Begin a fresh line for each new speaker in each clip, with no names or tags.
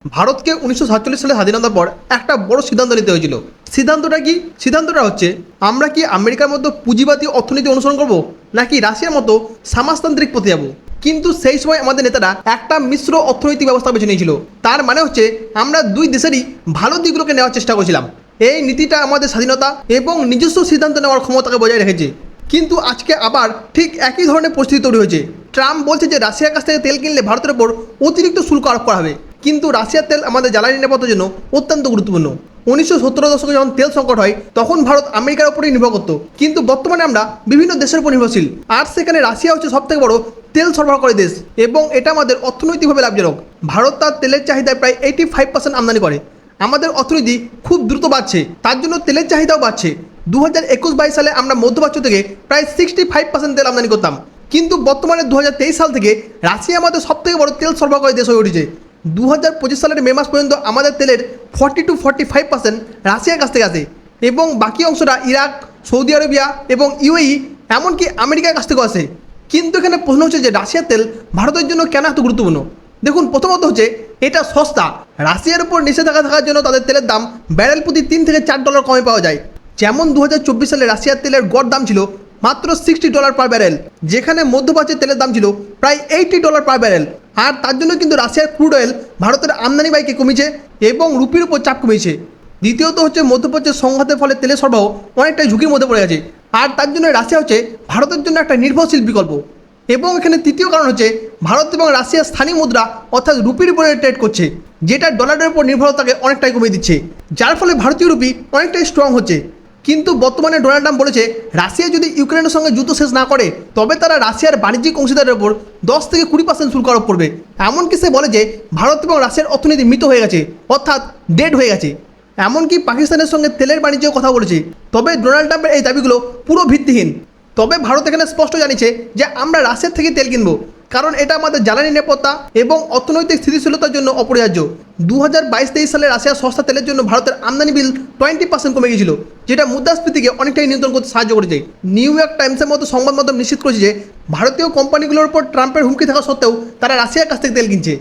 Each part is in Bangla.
ভারতকে 1947 সালে স্বাধীনতার পর একটা বড় সিদ্ধান্ত নিতে হয়েছিল। সিদ্ধান্তটা কি? সিদ্ধান্তটা হচ্ছে আমরা কি আমেরিকার মতো পুঁজিবাদী অর্থনীতি অনুসরণ করব, নাকি রাশিয়ার মতো সমাজতান্ত্রিক পথে যাব। কিন্তু সেই সময় আমাদের নেতারা একটা মিশ্র অর্থনৈতিক ব্যবস্থা বেছে নিয়েছিল। তার মানে হচ্ছে আমরা দুই দেশেরই ভালো দিকগুলোকে নেওয়ার চেষ্টা করেছিলাম। এই নীতিটা আমাদের স্বাধীনতা এবং নিজস্ব সিদ্ধান্ত নেওয়ার ক্ষমতাকে বজায় রেখেছে। কিন্তু আজকে আবার ঠিক একই ধরনের পরিস্থিতি তৈরি হয়েছে। ট্রাম্প বলছে যে রাশিয়ার কাছ থেকে তেল কিনলে ভারতের ওপর অতিরিক্ত শুল্ক আরোপ করা হবে। কিন্তু রাশিয়ার তেল আমাদের জ্বালানি নিরাপত্তার জন্য অত্যন্ত গুরুত্বপূর্ণ। 1970 দশকে যখন তেল সংকট হয় তখন ভারত আমেরিকার উপরেই নির্ভর করত, কিন্তু বর্তমানে আমরা বিভিন্ন দেশের উপর নির্ভরশীল। আর সেখানে রাশিয়া হচ্ছে সবথেকে বড় তেল সরবরাহকারী দেশ এবং এটা আমাদের অর্থনৈতিকভাবে লাভজনক। ভারত তার তেলের চাহিদায় প্রায় 85% আমদানি করে। আমাদের অর্থনীতি খুব দ্রুত বাড়ছে, তার জন্য তেলের চাহিদাও বাড়ছে। 2021-22 সালে আমরা মধ্যপ্রাচ্য থেকে প্রায় 65% তেল আমদানি করতাম, কিন্তু বর্তমানে 2023 সাল থেকে রাশিয়া আমাদের সবথেকে বড় তেল সরবরাহকারী দেশ হয়ে উঠেছে। 2025 সালের মে মাস পর্যন্ত আমাদের তেলের 40-45% রাশিয়ার কাছ থেকে আসে এবং বাকি অংশটা ইরাক, সৌদি আরবিয়া এবং ইউএই এমনকি আমেরিকার কাছ থেকেও আসে। কিন্তু এখানে প্রশ্ন হচ্ছে যে রাশিয়ার তেল ভারতের জন্য কেন এত গুরুত্বপূর্ণ। দেখুন, প্রথমত হচ্ছে এটা সস্তা। রাশিয়ার উপর নিষেধাজ্ঞা থাকার জন্য তাদের তেলের দাম ব্যারেল প্রতি $3 থেকে $4 কমে পাওয়া যায়। যেমন 2024 সালে রাশিয়ার তেলের গড় দাম ছিল মাত্র $60 পার ব্যারেল, যেখানে মধ্যপ্রাচ্যের তেলের দাম ছিল প্রায় $80 পার ব্যারেল। আর তার জন্য কিন্তু রাশিয়ার ক্রুড অয়েল ভারতের আমদানি ব্যয়কে কমিয়েছে এবং রুপির উপর চাপ কমিয়েছে। দ্বিতীয়ত হচ্ছে মধ্যপ্রাচ্যের সংঘাতের ফলে তেলের সরবরাহ অনেকটাই ঝুঁকির মধ্যে পড়ে গেছে, আর তার জন্য রাশিয়া হচ্ছে ভারতের জন্য একটা নির্ভরশীল বিকল্প। এবং এখানে তৃতীয় কারণ হচ্ছে ভারত এবং রাশিয়ার স্থানীয় মুদ্রা অর্থাৎ রুপির উপরে ট্রেড করছে, যেটা ডলারের উপর নির্ভরতাকে অনেকটাই কমিয়ে দিচ্ছে, যার ফলে ভারতীয় রুপি অনেকটাই স্ট্রং হচ্ছে। কিন্তু বর্তমানে ডোনাল্ড ট্রাম্প বলেছে রাশিয়া যদি ইউক্রেনের সঙ্গে যুদ্ধ শেষ না করে তবে তারা রাশিয়ার বাণিজ্যিক অংশীদারের উপর 10-20% শুল্ক আরোপ করবে। এমনকি সে বলে যে ভারত এবং রাশিয়ার অর্থনীতি মৃত হয়ে গেছে, অর্থাৎ ডেড হয়ে গেছে। এমনকি পাকিস্তানের সঙ্গে তেলের বাণিজ্যের কথা বলেছে। তবে ডোনাল্ড ট্রাম্পের এই দাবিগুলো পুরো ভিত্তিহীন। তবে ভারত এখানে স্পষ্ট জানিয়েছে যে আমরা রাশিয়ার থেকে তেল কিনবো, কারণ এটা আমাদের জ্বালানি নিরাপত্তা এবং অর্থনৈতিক স্থিতিশীলতার জন্য অপরিহার্য। 2022-23 সালে রাশিয়ার সস্তা তেলের জন্য ভারতের আমদানি বিল 20% কমে গিয়েছিল, যেটা মুদ্রাস্ফীতিকে অনেকটাই নিয়ন্ত্রণ করতে সাহায্য করেছে। নিউ ইয়র্ক টাইমসের মতো সংবাদ মাধ্যম নিশ্চিত করেছে যে ভারতীয় কোম্পানিগুলোর উপর ট্রাম্পের হুমকি থাকা সত্ত্বেও তারা রাশিয়ার কাছ থেকে তেল কিনছে।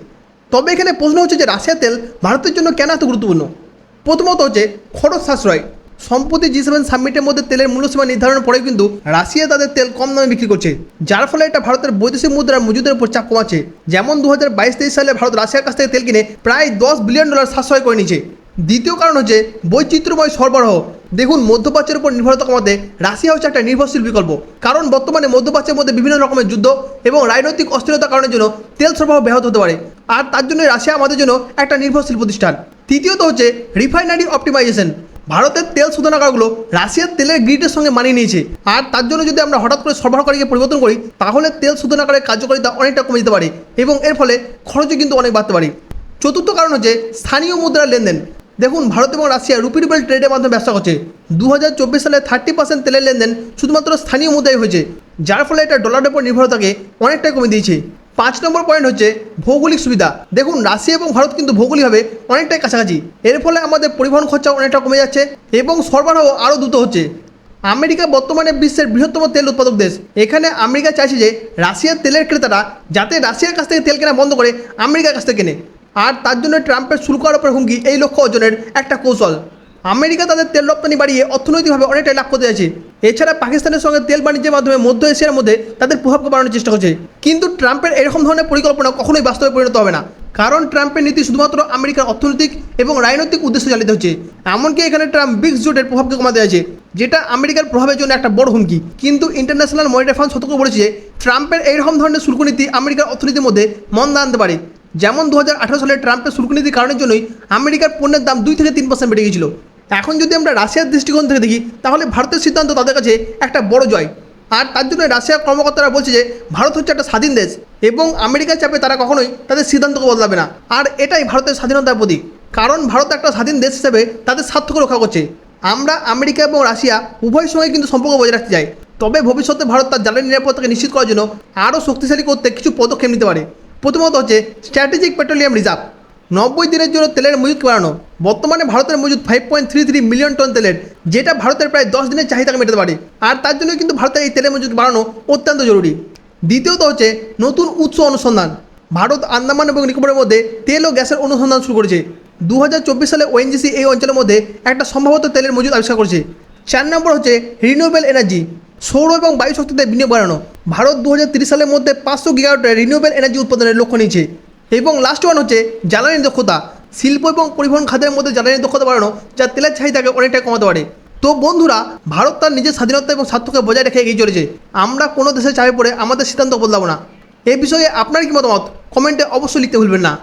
তবে এখানে প্রশ্ন হচ্ছে যে রাশিয়ার তেল ভারতের জন্য কেন এত গুরুত্বপূর্ণ। প্রথমত হচ্ছে খরচ সাশ্রয়। সম্প্রতি G7 সামিটের মধ্যে তেলের মূল্যসীমা নির্ধারণের পরেও কিন্তু রাশিয়া তাদের তেল কম দামে বিক্রি করছে, যার ফলে এটা ভারতের বৈদেশিক মুদ্রার মজুদের উপর চাপ কমাচ্ছে। যেমন 2022-23 সালে ভারত রাশিয়ার কাছ থেকে তেল কিনে প্রায় $10 বিলিয়ন সাশ্রয় করে নিয়েছে। দ্বিতীয় কারণ হচ্ছে বৈচিত্র্যময় সরবরাহ। দেখুন, মধ্যপ্রাচ্যের উপর নির্ভরতা কমাতে রাশিয়া হচ্ছে একটা নির্ভরশীল বিকল্প, কারণ বর্তমানে মধ্যপ্রাচ্যের মধ্যে বিভিন্ন রকমের যুদ্ধ এবং রাজনৈতিক অস্থিরতার কারণের জন্য তেল সরবরাহ ব্যাহত হতে পারে, আর তার জন্য রাশিয়া আমাদের জন্য একটা নির্ভরশীল প্রতিষ্ঠান। তৃতীয়ত হচ্ছে রিফাইনারি অপটিমাইজেশন। ভারতের তেল শোধনাগারগুলো রাশিয়ার তেলের গ্রিডের সঙ্গে মানিয়ে নিয়েছে, আর তার জন্য যদি আমরা হঠাৎ করে সরবরাহকারীকে পরিবর্তন করি তাহলে তেল শোধনাগারের কার্যকারিতা অনেকটা কমে যেতে পারে এবং এর ফলে খরচও কিন্তু অনেক বাড়তে পারে। চতুর্থ কারণ হচ্ছে স্থানীয় মুদ্রার লেনদেন। দেখুন, ভারত এবং রাশিয়া রুপি রুবেল ট্রেডের মাধ্যমে ব্যবসা করছে। 2024 সালে 30% তেলের লেনদেন শুধুমাত্র স্থানীয় মুদ্রায় হয়েছে, যার ফলে এটা ডলারের উপর নির্ভরতাকে অনেকটাই কমে দিয়েছে। 5 নম্বর পয়েন্ট হচ্ছে ভৌগোলিক সুবিধা। দেখুন, রাশিয়া এবং ভারত কিন্তু ভৌগোলিকভাবে অনেকটাই কাছাকাছি। এর ফলে আমাদের পরিবহন খরচা অনেকটা কমে যাচ্ছে এবং সরবরাহ আরও দ্রুত হচ্ছে। আমেরিকা বর্তমানে বিশ্বের বৃহত্তম তেল উৎপাদক দেশ। এখানে আমেরিকা চাইছে যে রাশিয়ার তেলের ক্রেতারা যাতে রাশিয়ার কাছ থেকে তেল কেনা বন্ধ করে আমেরিকার কাছ থেকে কেনে, আর তার জন্য ট্রাম্পের শুল্ক আরোপের হুমকি এই লক্ষ্য অর্জনের একটা কৌশল। আমেরিকা তাদের তেল রপ্তানি বাড়িয়ে অর্থনৈতিকভাবে অনেকটাই লাভ করতে যাচ্ছে। এছাড়া পাকিস্তানের সঙ্গে তেল বাণিজ্যের মাধ্যমে মধ্য এশিয়ার মধ্যে তাদের প্রভাবকে বাড়ানোর চেষ্টা করছে। কিন্তু ট্রাম্পের এরকম ধরনের পরিকল্পনা কখনোই বাস্তবে পরিণত হবে না, কারণ ট্রাম্পের নীতি শুধুমাত্র আমেরিকার অর্থনৈতিক এবং রাজনৈতিক উদ্দেশ্যে চালিত হচ্ছে। এমনকি এখানে ট্রাম্প ব্রিক্স জোটের প্রভাবকে কমাতে যাচ্ছে, যেটা আমেরিকার প্রভাবের জন্য একটা বড় হুমকি। কিন্তু ইন্টারন্যাশনাল মনিটারি ফান্ড সতর্ক করেছে যে ট্রাম্পের এইরকম ধরনের শুল্ক নীতি আমেরিকার অর্থনীতির মধ্যে মন্দা আনতে পারে। যেমন 2018 সালে ট্রাম্পের শুল্ক নীতির কারণের জন্যই আমেরিকার পণ্যের দাম 2-3% বেড়ে গিয়েছিল। এখন যদি আমরা রাশিয়ার দৃষ্টিকোণ থেকে দেখি তাহলে ভারতের সিদ্ধান্ত তাদের কাছে একটা বড় জয়, আর তার জন্য রাশিয়ার কর্মকর্তারা বলছে যে ভারত হচ্ছে একটা স্বাধীন দেশ এবং আমেরিকার চাপে তারা কখনোই তাদের সিদ্ধান্তকে বদলাবে না। আর এটাই ভারতের স্বাধীনতার প্রতীক, কারণ ভারত একটা স্বাধীন দেশ হিসেবে তাদের স্বার্থকে রক্ষা করছে। আমরা আমেরিকা এবং রাশিয়া উভয়ের সঙ্গে কিন্তু সম্পর্ক বজায় রাখতে চাই, তবে ভবিষ্যতে ভারত তার জ্বালানি নিরাপত্তাকে নিশ্চিত করার জন্য আরও শক্তিশালী করতে কিছু পদক্ষেপ নিতে পারে। প্রথমত হচ্ছে স্ট্র্যাটেজিক পেট্রোলিয়াম রিজার্ভ। 90 দিনের জন্য তেলের মজুদ বাড়ানো। বর্তমানে ভারতের মজুদ 5.33 মিলিয়ন টন তেলের, যেটা ভারতের প্রায় 10 দিনের চাহিদাকে মেটাতে পারে, আর তার জন্য কিন্তু ভারতের এই তেলের মজুদ বাড়ানো অত্যন্ত জরুরি। দ্বিতীয়ত হচ্ছে নতুন উৎস অনুসন্ধান। ভারত আন্দামান এবং নিকোবরের মধ্যে তেল ও গ্যাসের অনুসন্ধান শুরু করেছে। 2024 সালে ওএনজিসি এই অঞ্চলের মধ্যে একটা সম্ভবত তেলের মজুদ আবিষ্কার করেছে। 4 নম্বর হচ্ছে রিনিউয়েবল এনার্জি, সৌর এবং বায়ু শক্তিতে বিনিয়োগ বাড়ানো। ভারত 2030 সালের মধ্যে 500 গিগাওয়াটের রিনিউয়েবল এনার্জি উৎপাদনের লক্ষ্য নিয়েছে। এবং লাস্ট ওয়ান হচ্ছে জ্বালানি দক্ষতা, শিল্প এবং পরিবহন খাতের মধ্যে জ্বালানি দক্ষতা বাড়ানো, যা তেলের চাহিদাকে অনেকটা কমাতে পারে। তো বন্ধুরা, ভারত তার নিজের স্বাধীনতা এবং স্বার্থকে বজায় রেখে এগিয়ে চলেছে। আমরা কোনো দেশের চাপে পড়ে আমাদের সিদ্ধান্ত বদলাবো না। এই বিষয়ে আপনার কি মতামত কমেন্টে অবশ্যই লিখতে ভুলবেন না।